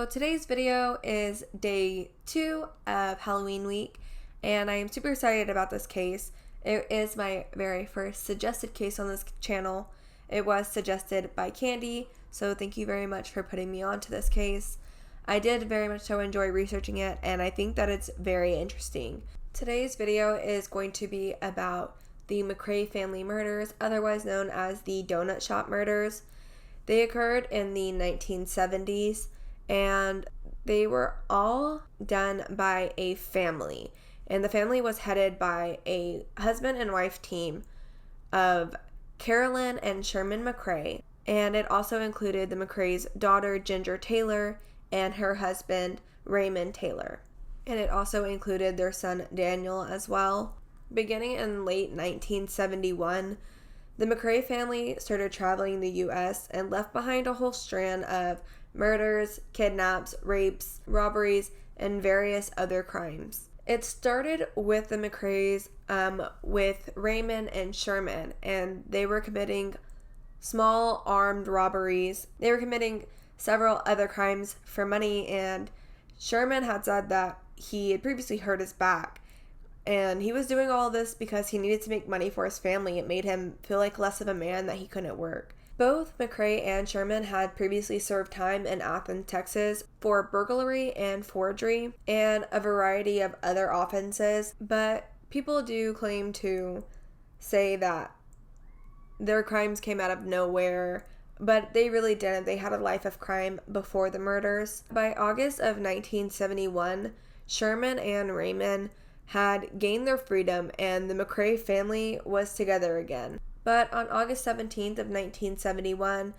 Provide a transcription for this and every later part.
today's video is day 2 of Halloween week, and I am super excited about this case. It is my very first suggested case on this channel. It was suggested by Candy, so thank you very much for putting me on to this case. I did very much so enjoy researching it, and I think that it's very interesting. Today's video is going to be about the McCray Family Murders, otherwise known as the Donut Shop Murders. They occurred in the 1970s, and they were all done by a family. And the family was headed by a husband and wife team of Carolyn and Sherman Mccrae. And it also included the Mccrae's daughter, Ginger Taylor, and her husband, Raymond Taylor. And it also included their son, Daniel, as well. Beginning in late 1971, the Mccray family started traveling the U.S. and left behind a whole strand of murders, kidnaps, rapes, robberies, and various other crimes. It started with the Mccraes with Raymond and Sherman, and they were committing small armed robberies. They were committing several other crimes for money, and Sherman had said that he had previously hurt his back. And he was doing all this because he needed to make money for his family. It made him feel like less of a man that he couldn't work. Both Mccrae and Sherman had previously served time in Athens, Texas for burglary and forgery and a variety of other offenses. But people do claim to say that their crimes came out of nowhere, but they really didn't. They had a life of crime before the murders. By August of 1971, Sherman and Raymond had gained their freedom, and the McCray family was together again. But on August 17th of 1971,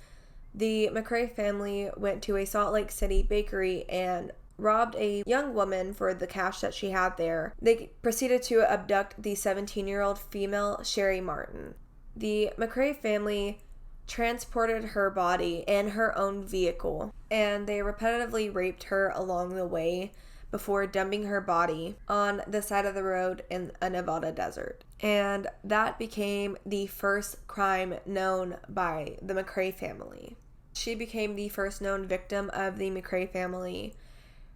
the McCray family went to a Salt Lake City bakery and robbed a young woman for the cash that she had there. They proceeded to abduct the 17-year-old female Sherry Martin. The McCray family transported her body in her own vehicle, and they repetitively raped her along the way before dumping her body on the side of the road in a Nevada desert. And that became the first crime known by the McCray family. She became the first known victim of the McCray family.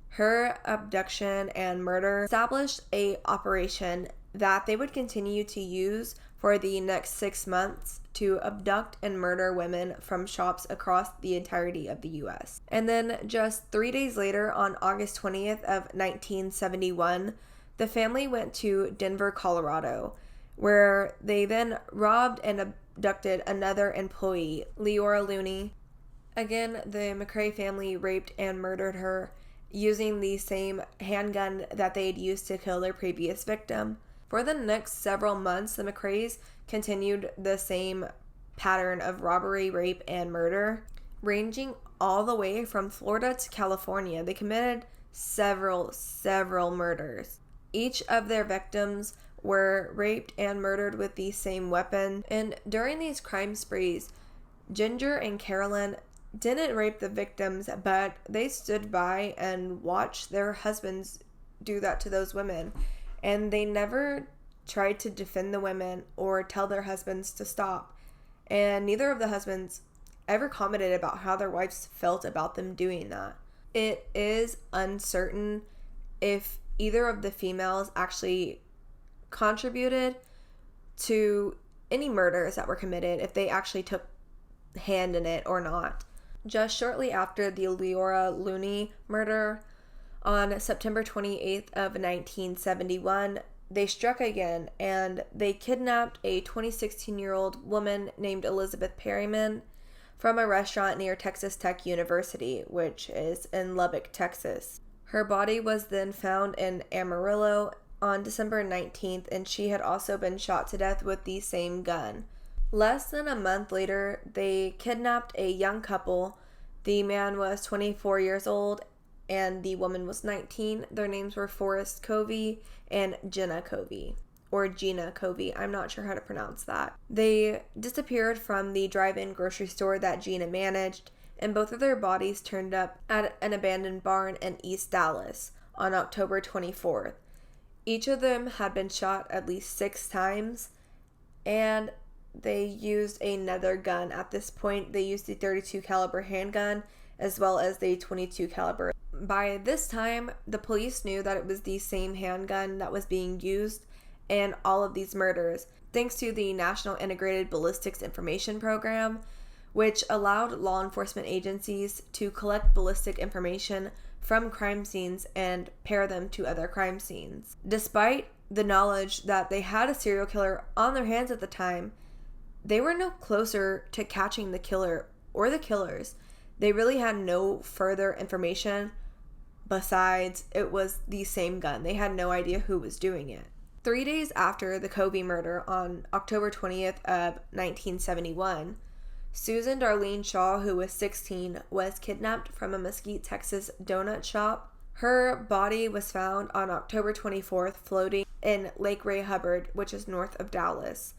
Her abduction and murder established an operation that they would continue to use for the next 6 months to abduct and murder women from shops across the entirety of the U.S. And then just 3 days later, on August 20th of 1971, the family went to Denver, Colorado, where they then robbed and abducted another employee, Leora Looney. Again, the McCray family raped and murdered her using the same handgun that they had used to kill their previous victim. For the next several months, the Mccraes continued the same pattern of robbery, rape, and murder, ranging all the way from Florida to California. They committed several murders. Each of their victims were raped and murdered with the same weapon. And during these crime sprees, Ginger and Carolyn didn't rape the victims, but they stood by and watched their husbands do that to those women. And they never tried to defend the women or tell their husbands to stop. And neither of the husbands ever commented about how their wives felt about them doing that. It is uncertain if either of the females actually contributed to any murders that were committed, if they actually took hand in it or not. Just shortly after the Leora Looney murder, on September 28th of 1971, they struck again, and they kidnapped a 16-year-old woman named Elizabeth Perryman from a restaurant near Texas Tech University, which is in Lubbock, Texas. Her body was then found in Amarillo on December 19th, and she had also been shot to death with the same gun. Less than a month later, they kidnapped a young couple. The man was 24 years old, and the woman was 19. Their names were Forrest Covey and Gina Covey, or Gina Covey. I'm not sure how to pronounce that. They disappeared from the drive-in grocery store that Gina managed, and both of their bodies turned up at an abandoned barn in East Dallas on October 24th. Each of them had been shot at least 6 times, and they used another gun. At this point, they used the .32 caliber handgun as well as the .22 caliber By this time, the police knew that it was the same handgun that was being used in all of these murders, thanks to the National Integrated Ballistics Information Program, which allowed law enforcement agencies to collect ballistic information from crime scenes and pair them to other crime scenes. Despite the knowledge that they had a serial killer on their hands at the time, they were no closer to catching the killer or the killers. They really had no further information besides it was the same gun. They had no idea who was doing it. 3 days after the Covey murder on October 20th of 1971, Susan Darlene Shaw, who was 16, was kidnapped from a Mesquite, Texas donut shop. Her body was found on October 24th floating in Lake Ray Hubbard, which is north of Dallas.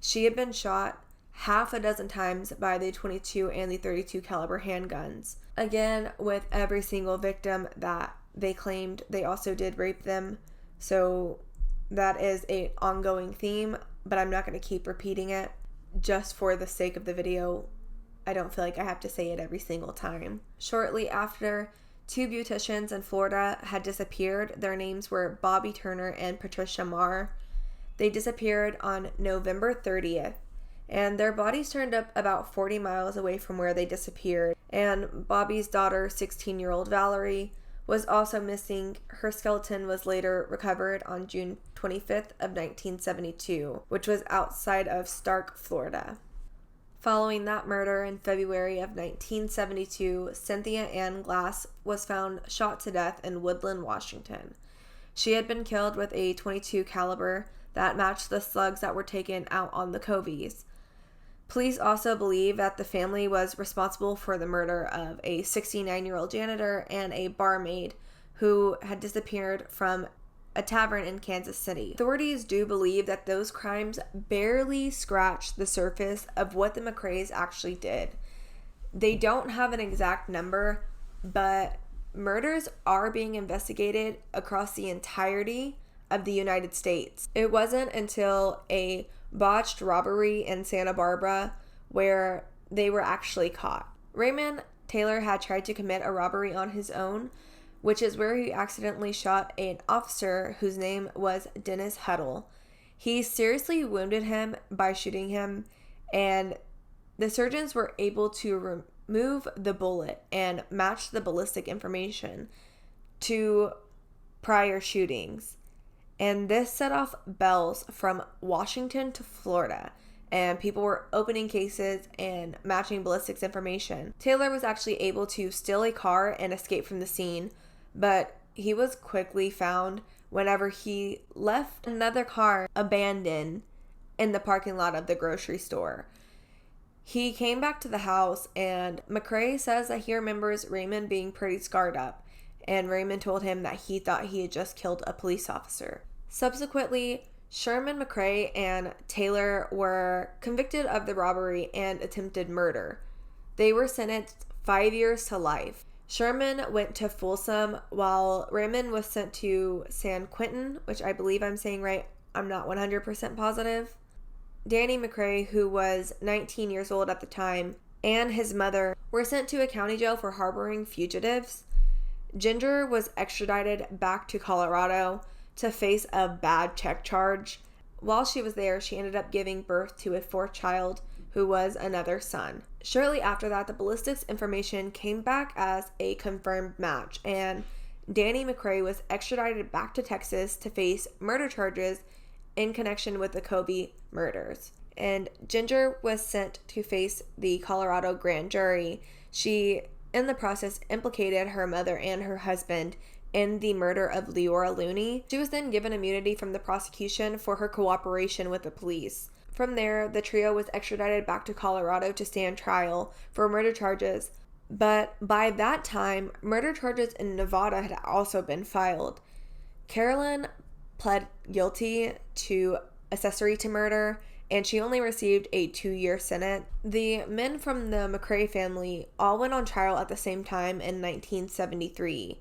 She had been shot half a dozen times by the .22 and the .32 caliber handguns. Again, with every single victim that they claimed they also did rape them. So that is an ongoing theme, but I'm not going to keep repeating it just for the sake of the video. I don't feel like I have to say it every single time. Shortly after, 2 beauticians in Florida had disappeared. Their names were Bobby Turner and Patricia Marr. They disappeared on November 30th, and their bodies turned up about 40 miles away from where they disappeared. And Bobby's daughter, 16-year-old Valerie, was also missing. Her skeleton was later recovered on June 25th of 1972, which was outside of Stark, Florida. Following that murder in February of 1972, Cynthia Ann Glass was found shot to death in Woodland, Washington. She had been killed with a .22 caliber that matched the slugs that were taken out on the Coveys. Police also believe that the family was responsible for the murder of a 69-year-old janitor and a barmaid who had disappeared from a tavern in Kansas City. Authorities do believe that those crimes barely scratched the surface of what the Mccraes actually did. They don't have an exact number, but murders are being investigated across the entirety of the United States. It wasn't until a botched robbery in Santa Barbara where they were actually caught. Raymond Taylor had tried to commit a robbery on his own, which is where he accidentally shot an officer whose name was Dennis Huddle. He seriously wounded him by shooting him, and the surgeons were able to remove the bullet and match the ballistic information to prior shootings. And this set off bells from Washington to Florida, and people were opening cases and matching ballistics information. Taylor was actually able to steal a car and escape from the scene, but he was quickly found whenever he left another car abandoned in the parking lot of the grocery store. He came back to the house, and Mccrae says that he remembers Raymond being pretty scarred up, and Raymond told him that he thought he had just killed a police officer. Subsequently, Sherman, Mccrae, and Taylor were convicted of the robbery and attempted murder. They were sentenced 5 years to life. Sherman went to Folsom, while Raymond was sent to San Quentin, which I believe I'm saying right. I'm not 100% positive. Danny Mccrae, who was 19 years old at the time, and his mother were sent to a county jail for harboring fugitives. Ginger was extradited back to Colorado to face a bad check charge. While she was there, she ended up giving birth to a 4th child, who was another son. Shortly after that, the ballistics information came back as a confirmed match, and Danny Mccrae was extradited back to Texas to face murder charges in connection with the Covey murders. And Ginger was sent to face the Colorado grand jury. She, in the process, implicated her mother and her husband in the murder of Leora Looney. She was then given immunity from the prosecution for her cooperation with the police. From there, the trio was extradited back to Colorado to stand trial for murder charges. But by that time, murder charges in Nevada had also been filed. Carolyn pled guilty to accessory to murder, and she only received a 2-year sentence. The men from the McCray family all went on trial at the same time in 1973.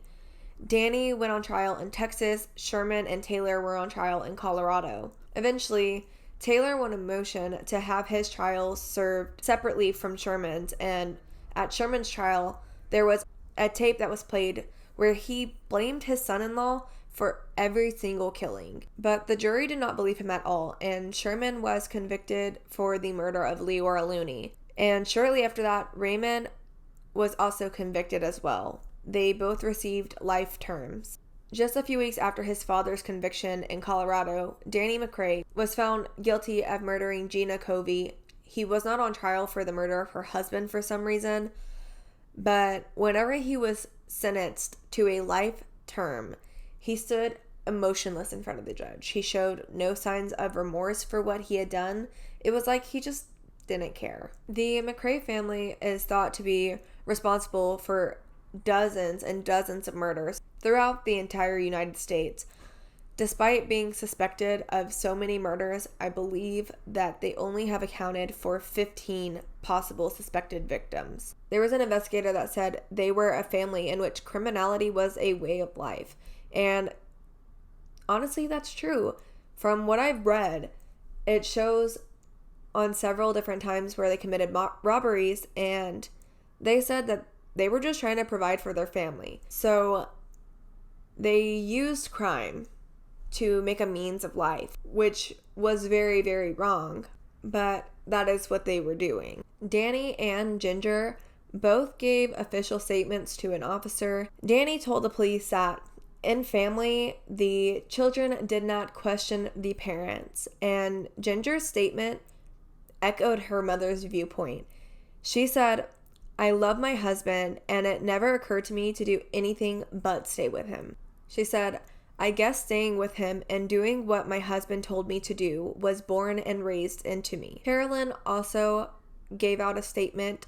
Danny went on trial in Texas. Sherman and Taylor were on trial in Colorado. Eventually, Taylor won a motion to have his trial served separately from Sherman's, and at Sherman's trial, there was a tape that was played where he blamed his son-in-law for every single killing. But the jury did not believe him at all, and Sherman was convicted for the murder of Leora Looney. And shortly after that, Raymond was also convicted as well. They both received life terms. Just a few weeks after his father's conviction in Colorado, Danny Mccrae was found guilty of murdering Gina Covey. He was not on trial for the murder of her husband for some reason, but whenever he was sentenced to a life term, he stood emotionless in front of the judge. He showed no signs of remorse for what he had done. It was like he just didn't care. The McCray family is thought to be responsible for dozens and dozens of murders throughout the entire United States. Despite being suspected of so many murders, I believe that they only have accounted for 15 possible suspected victims. There was an investigator that said they were a family in which criminality was a way of life. And honestly, that's true. From what I've read, it shows on several different times where they committed robberies, and they said that they were just trying to provide for their family. So they used crime to make a means of life, which was very, very wrong, but that is what they were doing. Danny and Ginger both gave official statements to an officer. Danny told the police that in family, the children did not question the parents, and Ginger's statement echoed her mother's viewpoint. She said, "I love my husband, and it never occurred to me to do anything but stay with him." She said, "I guess staying with him and doing what my husband told me to do was born and raised into me." Carolyn also gave out a statement,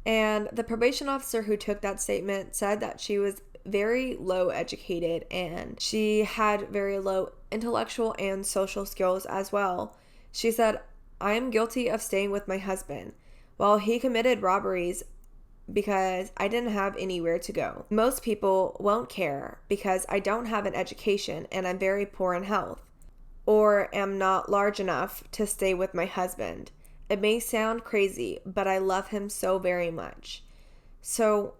and the probation officer who took that statement said that she was very low educated and she had very low intellectual and social skills as well. She said, "I am guilty of staying with my husband while he committed robberies because I didn't have anywhere to go. Most people won't care because I don't have an education and I'm very poor in health, or am not large enough to stay with my husband. It may sound crazy, but I love him so very much." So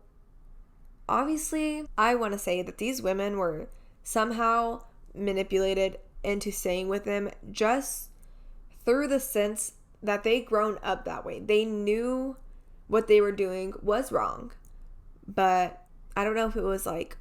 obviously, I want to say that these women were somehow manipulated into staying with him just through the sense that they'd grown up that way. They knew what they were doing was wrong, but I don't know if it was like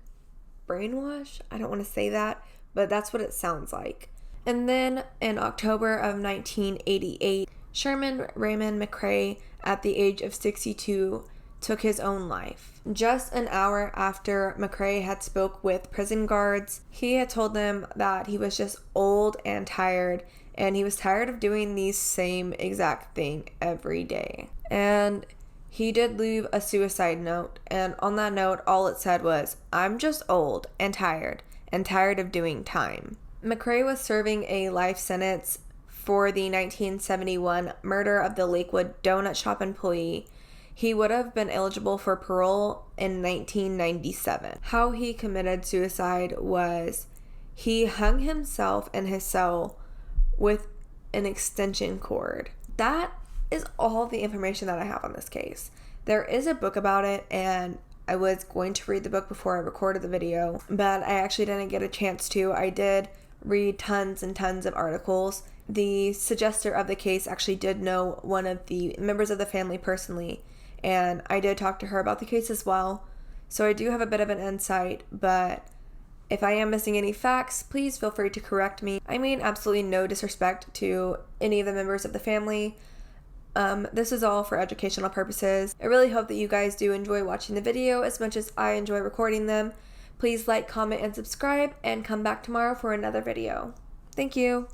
brainwash. I don't want to say that, but that's what it sounds like. And then in October of 1988, Sherman Raymond Mccrae, at the age of 62, took his own life. Just an hour after Mccrae had spoke with prison guards, he had told them that he was just old and tired, and he was tired of doing the same exact thing every day. And he did leave a suicide note, and on that note, all it said was, "I'm just old and tired of doing time." Mccrae was serving a life sentence for the 1971 murder of the Lakewood donut shop employee. He would have been eligible for parole in 1997. How he committed suicide was he hung himself in his cell with an extension cord. That is all the information that I have on this case. There is a book about it, and I was going to read the book before I recorded the video, but I actually didn't get a chance to. I did read tons and tons of articles. The suggester of the case actually did know one of the members of the family personally, and I did talk to her about the case as well, so I do have a bit of an insight, but if I am missing any facts, please feel free to correct me. I mean absolutely no disrespect to any of the members of the family. This is all for educational purposes. I really hope that you guys do enjoy watching the video as much as I enjoy recording them. Please like, comment, and subscribe, and come back tomorrow for another video. Thank you.